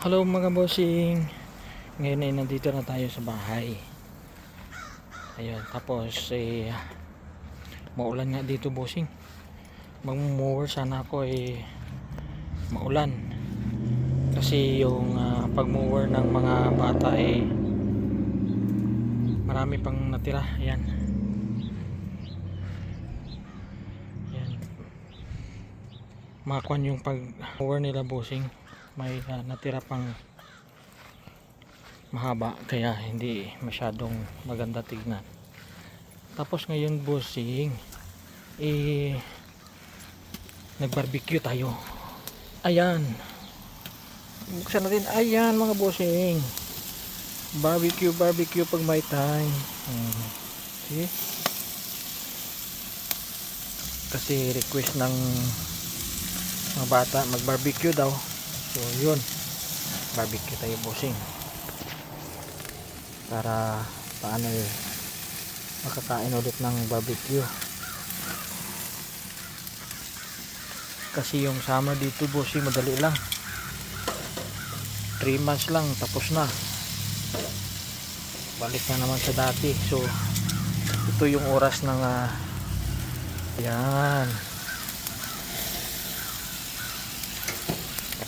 Hello mga bossing. Ngayon ay nandito na tayo sa bahay. Ayun, tapos maulan nga dito bossing. Mag-mower sana ako maulan. Kasi yung pag-mower ng mga bata marami pang natira. Ayan. Ayan. Makakuan yung pag-mower nila bossing. May natira pang mahaba kaya hindi masyadong maganda tignan. Tapos ngayon bossing nag-barbecue tayo. Ayan, buksan natin. Ayan mga bossing, barbecue pag may time. See? Kasi request ng mga bata mag-barbecue daw, so yun, barbecue tayo bossing para paano makakain ulit ng barbecue. Kasi yung summer dito bossing madali lang, 3 months lang tapos na, balik na naman sa dati. So ito yung oras ng yan,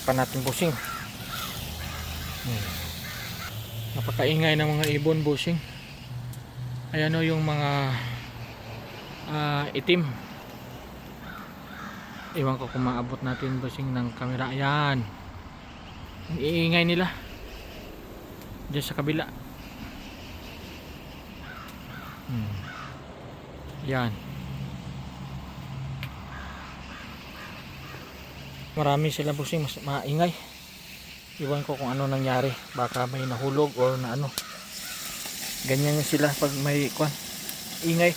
pa natin bossing. Napakaingay ng mga ibon bossing. Ayan o yung mga itim. Iwan ko kung maabot natin bossing ng camera. Ayan, ang iingay nila dyan sa kabila. Yan, marami sila bossing, mas maingay. Iwan ko kung ano nangyari, baka may nahulog or na ano. Ganyan yung sila pag may kwan, ingay.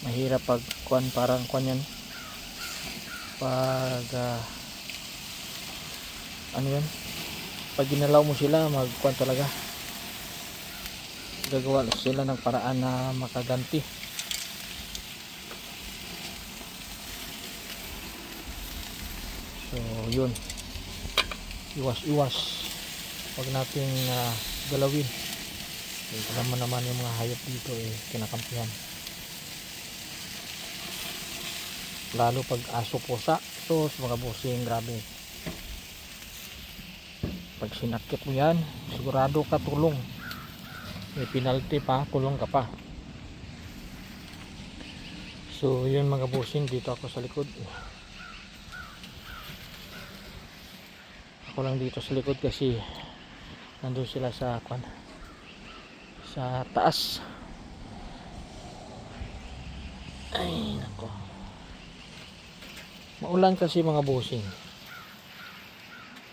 Mahirap pag kwan, parang kwan yan pag ano yan, pag ginalaw mo sila magkwan talaga, gagawa sila ng paraan na makaganti. So yun, iwas, wag nating galawin. Alam naman yung mga hayop dito kinakampihan, lalo pag aso, pusa. So sa mga bossing, grabe, pag sinakit mo yan sigurado ka tulong, may penalty pa, kulong ka pa. So yun mga bossing, dito ako sa likod. Ako lang dito sa likod kasi nandun sila sa kwan, sa taas. Ay nako, maulan kasi mga bossing.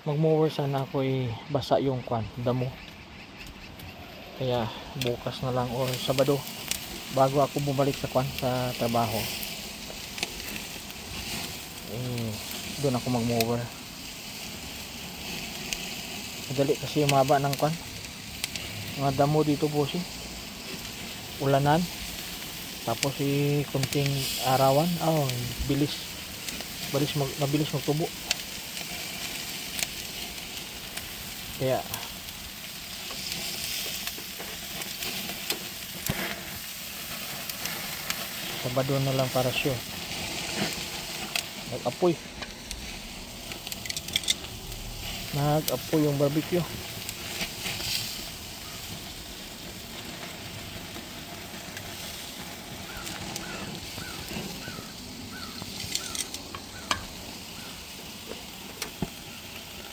Mag-mower sana ako basa yung kwan, damo. Kaya bukas na lang o Sabado bago ako bumalik sa kwan, sa trabaho, doon ako mag-mower. Madali kasi umaba ng kwan, mga damo dito bossing. Ulanan, tapos kunting arawan, mabilis magtubo. Kaya Sabado na lang para sure nag-apoy yung barbecue.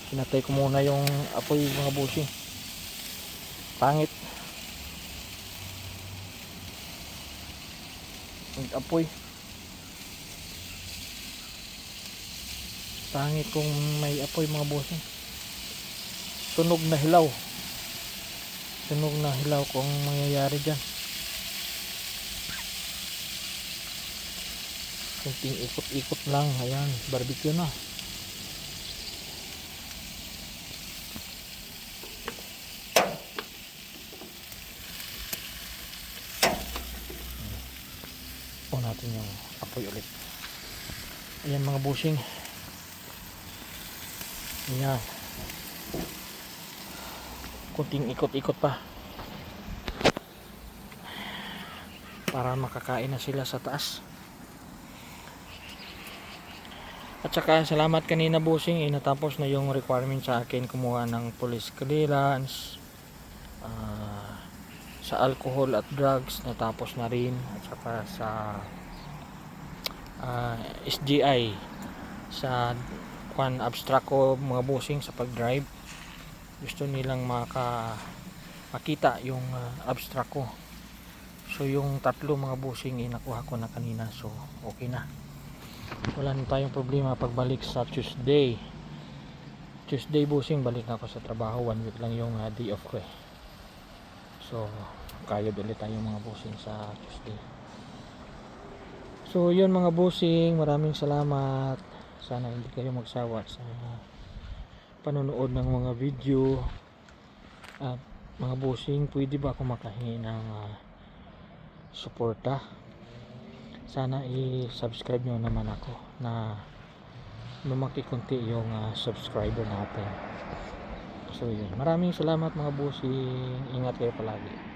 Pinatay ko muna yung apoy mga bossing, pangit nag-apoy, pangit kung may apoy mga bossing. Sunog na hilaw kung mangyayari dyan. Kunting ikot-ikot lang, ayan, barbecue na. On natin yung apoy ulit. Ayan mga busing. Ayan. Kunting ikot-ikot pa para makakain na sila sa taas. At saka salamat kanina busing, natapos na yung requirement sa akin, kumuha ng police clearance, sa alcohol at drugs natapos na rin, at saka sa SGI sa abstract ko mga busing sa pag-drive. Gusto nilang makita yung abstract ko. So yung tatlo mga busing nakuha ko na kanina, so okay na, wala na tayong problema pagbalik sa Tuesday busing. Balik na ako sa trabaho, 1 week lang yung day off ko so kayod ulit tayo mga busing sa Tuesday. So yun mga busing, maraming salamat. Sana hindi kayo magsawa sa panonood ng mga video. At mga busing, pwede ba ako makahingi ng suporta? Sana i-subscribe nyo naman ako na lumaki konti yung subscriber natin. So yun, maraming salamat mga busing, ingat kayo palagi.